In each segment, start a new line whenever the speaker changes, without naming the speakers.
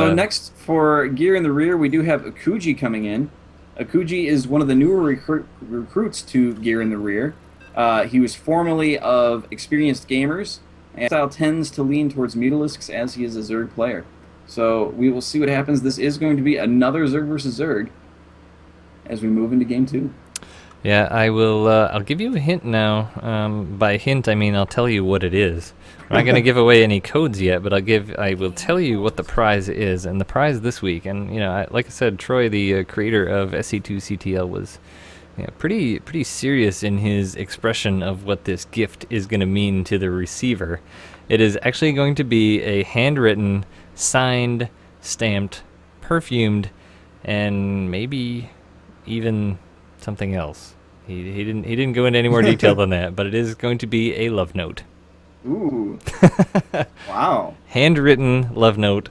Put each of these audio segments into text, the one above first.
So next for gear in the rear, we do have Akuji coming in. Akuji is one of the newer recruits to gear in the rear. He was formerly of Experienced Gamers, and his style tends to lean towards Mutalisks as he is a Zerg player. So we will see what happens. This is going to be another Zerg versus Zerg as we move into Game 2.
Yeah, I will. I'll give you a hint now. By hint, I mean I'll tell you what it is. I'm not going to give away any codes yet, but I will tell you what the prize is. And the prize this week, and like I said, Troy, the creator of SC2CTL, was pretty serious in his expression of what this gift is going to mean to the receiver. It is actually going to be a handwritten, signed, stamped, perfumed, and maybe even something else. He didn't go into any more detail than that, but it is going to be a love note.
Ooh. Wow.
Handwritten love note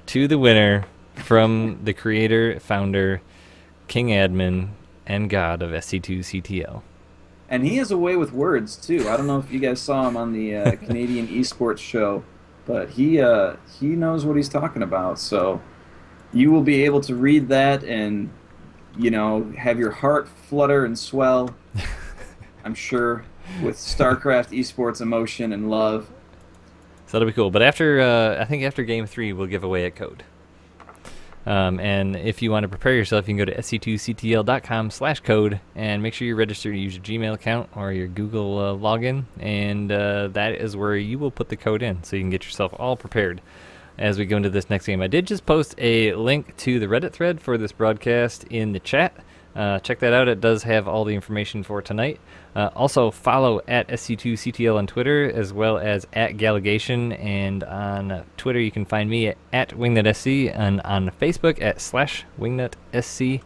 to the winner from the creator, founder, king admin, and god of SC2CTL.
And he has a way with words, too. I don't know if you guys saw him on the Canadian esports show, but he knows what he's talking about. So you will be able to read that and have your heart flutter and swell, I'm sure, with StarCraft esports emotion and love.
So that'll be cool. But I think after Game 3, we'll give away a code. And if you want to prepare yourself, you can go to sc2ctl.com/code and make sure you register to use your Gmail account or your Google login, and that is where you will put the code in, so you can get yourself all prepared as we go into this next game. I did just post a link to the Reddit thread for this broadcast in the chat. Check that out. It does have all the information for tonight. Also, follow at SC2CTL on Twitter, as well as at Galligation. And on Twitter, you can find me at WingnutSC, and on Facebook at /WingnutSC.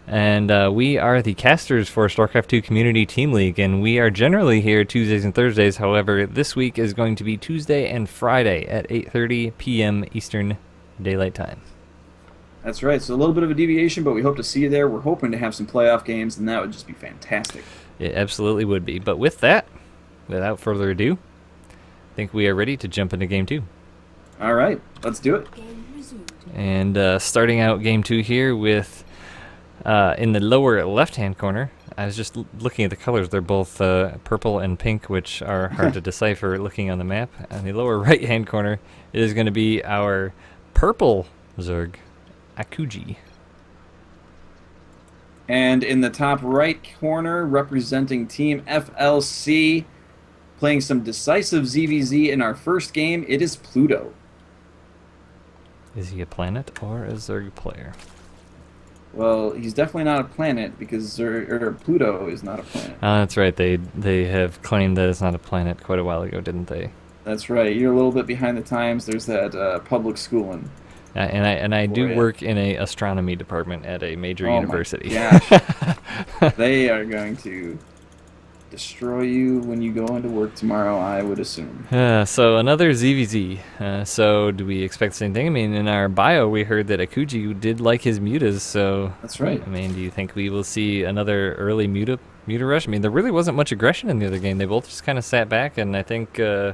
And we are the casters for StarCraft 2 Community Team League, and we are generally here Tuesdays and Thursdays. However, this week is going to be Tuesday and Friday at 8:30 p.m. Eastern Daylight Time.
That's right. So a little bit of a deviation, but we hope to see you there. We're hoping to have some playoff games, and that would just be fantastic.
It absolutely would be. But with that, without further ado, I think we are ready to jump into Game 2.
All right. Let's do it.
And starting out Game 2 here with... in the lower left-hand corner, I was just looking at the colors. They're both purple and pink, which are hard to decipher looking on the map. In the lower right-hand corner, it is going to be our purple Zerg, Akuji.
And in the top right corner, representing Team fLc, playing some decisive ZVZ in our first game, it is Pluto.
Is he a planet or a Zerg player?
Well, he's definitely not a planet because Pluto is not a planet.
That's right. They have claimed that it's not a planet quite a while ago, didn't they?
That's right. You're a little bit behind the times. There's that public schooling.
And I do work in a astronomy department at a major university.
My gosh. They are going to destroy you when you go into work tomorrow, I would assume.
So another ZVZ. So do we expect the same thing? I mean, in our bio, we heard that Akuji did like his mutas, so... That's right. I mean, do you think we will see another early muta rush? I mean, there really wasn't much aggression in the other game. They both just kind of sat back, and I think I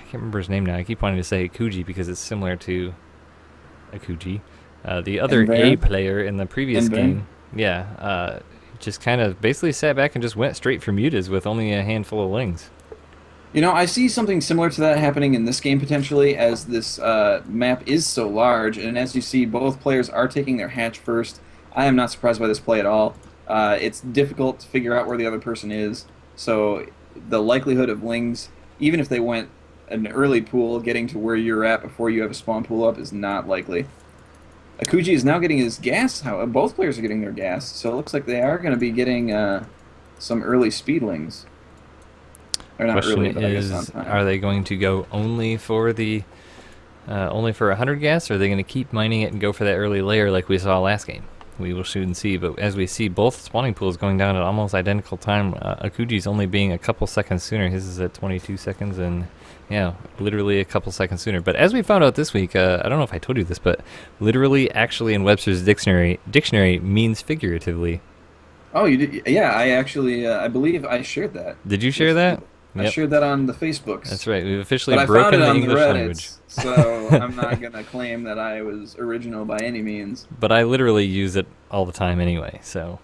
can't remember his name now. I keep wanting to say Akuji because it's similar to Akuji. The other A player in the previous game. Yeah, just kind of basically sat back and just went straight for mutas with only a handful of lings.
I see something similar to that happening in this game potentially, as this map is so large, and as you see, both players are taking their hatch first. I am not surprised by this play at all. It's difficult to figure out where the other person is, so the likelihood of lings, even if they went an early pool, getting to where you're at before you have a spawn pool up is not likely. Akuji is now getting his gas. Both players are getting their gas, so it looks like they are going to be getting some early speedlings. Or not
Question
early, but I
is,
guess on time.
Are they going to go only for 100 gas, or are they going to keep mining it and go for that early layer like we saw last game? We will soon see, but as we see, both spawning pools going down at almost identical time. Akuji's only being a couple seconds sooner. His is at 22 seconds, and yeah, literally a couple seconds sooner. But as we found out this week, I don't know if I told you this, but literally, actually, in Webster's dictionary means figuratively.
Oh, you did? Yeah, I actually, I believe I shared that.
Did you share that?
I
Yep,
shared that on the Facebooks.
that's right. We've officially
But I found
broken
it
the
on the
English language.
Reddits, so I'm not gonna claim that I was original by any means.
But I literally use it all the time anyway, so.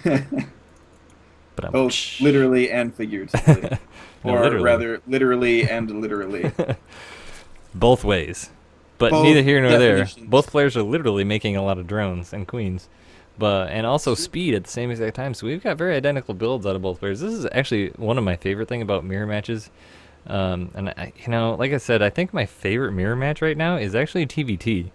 But I'm.
Both literally and figuratively.
No,
Or
literally.
rather, literally and literally.
Both ways. But
Both
neither here nor there.
definitions.
Both players are literally making a lot of drones and queens. And also speed at the same exact time. So we've got very identical builds out of both players. This is actually one of my favorite thing about mirror matches. Like I said, I think my favorite mirror match right now is actually TVT.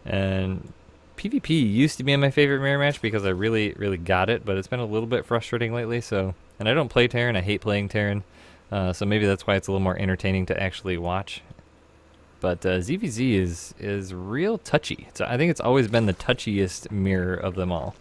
And PvP used to be my favorite mirror match because I really, really got it, but it's been a little bit frustrating lately. And I don't play Terran. I hate playing Terran. So maybe that's why it's a little more entertaining to actually watch. But ZVZ is real touchy. So I think it's always been the touchiest mirror of them all.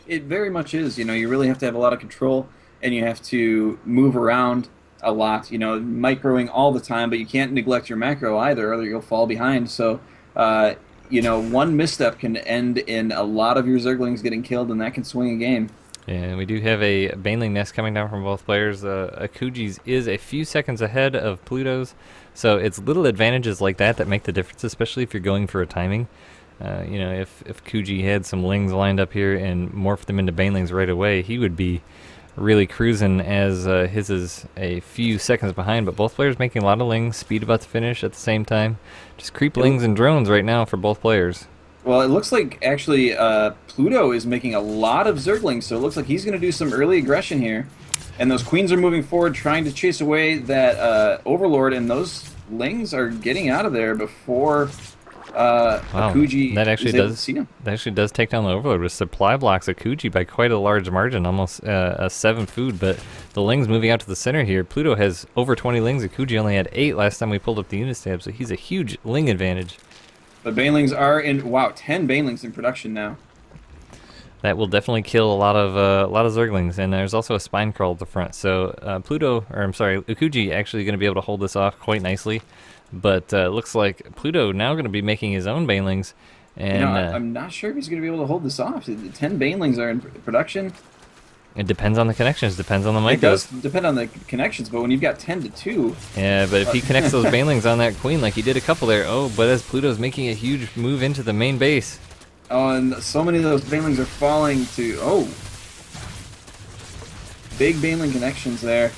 It very much is. You know, you really have to have a lot of control, and you have to move around a lot. You know, microing all the time, but you can't neglect your macro either, or you'll fall behind. So, one misstep can end in a lot of your Zerglings getting killed, and that can swing a game.
And we do have a Baneling nest coming down from both players. Akuji's is a few seconds ahead of Pluto's, so it's little advantages like that make the difference, especially if you're going for a timing. If Kuji had some Lings lined up here and morphed them into Banelings right away, he would be really cruising, as his is a few seconds behind. But both players making a lot of Lings, speed about to finish at the same time. Just creep Lings and drones right now for both players.
Well, it looks like actually Pluto is making a lot of Zerglings, so it looks like he's going to do some early aggression here. And those queens are moving forward, trying to chase away that Overlord, and those Lings are getting out of there before Akuji is able to see him.
That actually does take down the Overlord with supply blocks Akuji by quite a large margin, almost a 7 food. But the Lings moving out to the center here. Pluto has over 20 Lings. Akuji only had 8 last time we pulled up the unit tab, so he's a huge Ling advantage.
The Banelings are in, 10 Banelings in production now.
That will definitely kill a lot of Zerglings, and there's also a Spine Crawl at the front. So Akuji actually going to be able to hold this off quite nicely, but looks like Pluto now going to be making his own Banelings. And
I'm not sure if he's going to be able to hold this off. The 10 Banelings are in production.
It depends on the connections, depends on the micros.
It does depend on the connections, but when you've got 10 to 2...
Yeah, but if he connects those Banelings on that Queen like he did a couple there, but as Pluto's making a huge move into the main base.
Oh, and so many of those Banelings are falling to... Big Baneling connections there.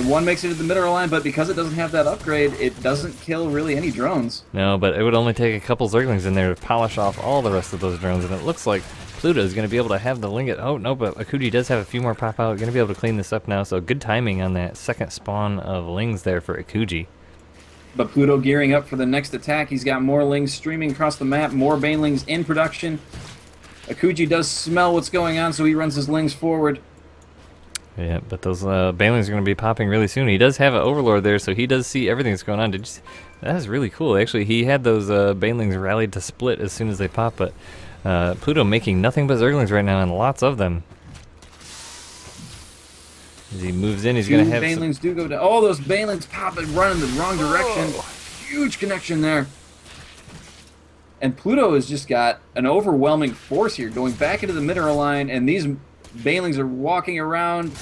One makes it to the middle line, but because it doesn't have that upgrade, it doesn't kill really any drones.
No, but it would only take a couple Zerglings in there to polish off all the rest of those drones, and it looks like Pluto is going to be able to have the Linget. Oh, no, but Akuji does have a few more pop out. Going to be able to clean this up now, so good timing on that second spawn of Lings there for Akuji.
But Pluto gearing up for the next attack. He's got more Lings streaming across the map, more Banelings in production. Akuji does smell what's going on, so he runs his Lings forward.
Yeah, but those Banelings are going to be popping really soon. He does have an Overlord there, so he does see everything that's going on. That is really cool. Actually, he had those Banelings rallied to split as soon as they pop, but Pluto making nothing but Zerglings right now, and lots of them. As he moves in, he's going to have
Banelings do go down. Oh, those Banelings pop and run in the wrong direction. Huge connection there. And Pluto has just got an overwhelming force here, going back into the middle line, and these Banelings are walking around.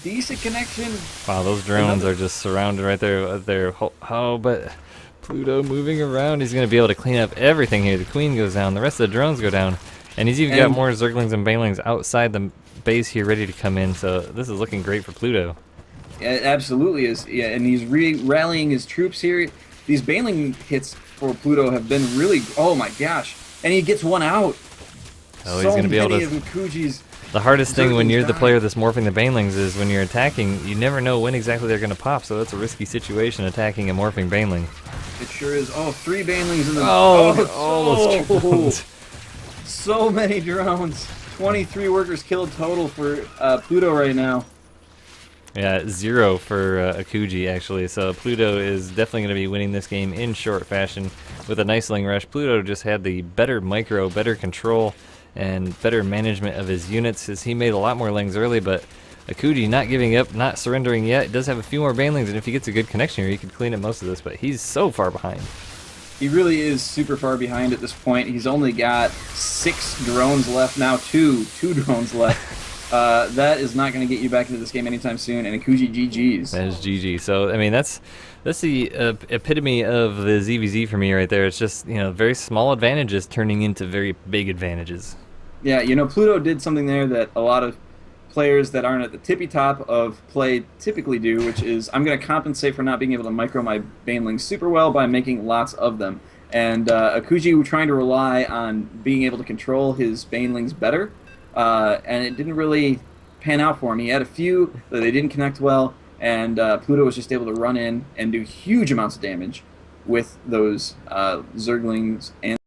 Decent connection.
Wow, those drones are just surrounded right there. But Pluto moving around. He's going to be able to clean up everything here. The Queen goes down. The rest of the drones go down. And he's even got more Zerglings and Banelings outside the base here ready to come in. So this is looking great for Pluto.
Yeah, it absolutely is. Yeah, and he's rallying his troops here. These Baneling hits for Pluto have been really... Oh, my gosh. And he gets one out.
Oh, he's going to be able to...
Akuji's
the hardest thing when you're the player that's morphing the Banelings is when you're attacking, you never know when exactly they're going to pop, so that's a risky situation, attacking a morphing Baneling.
It sure is. Oh, 3 Banelings in the...
those drones.
So many drones. 23 workers killed total for Pluto right now.
Yeah, 0 for Akuji, actually. So Pluto is definitely going to be winning this game in short fashion with a nice Ling Rush. Pluto just had the better micro, better control, and better management of his units, as he made a lot more Lings early, but Akuji not giving up, not surrendering yet. He does have a few more Banelings, and if he gets a good connection here, he could clean up most of this, but he's so far behind.
He really is super far behind at this point. He's only got 6 drones left now, two drones left. That is not going to get you back into this game anytime soon, and Akuji GG's.
That is GG. So I mean, that's the epitome of the ZVZ for me right there. It's just, you know, very small advantages turning into very big advantages.
Yeah, you know, Pluto did something there that a lot of players that aren't at the tippy top of play typically do, which is I'm going to compensate for not being able to micro my banelings super well by making lots of them. And Akuji trying to rely on being able to control his banelings better, and it didn't really pan out for him. He had a few that they didn't connect well, and Pluto was just able to run in and do huge amounts of damage with those Zerglings and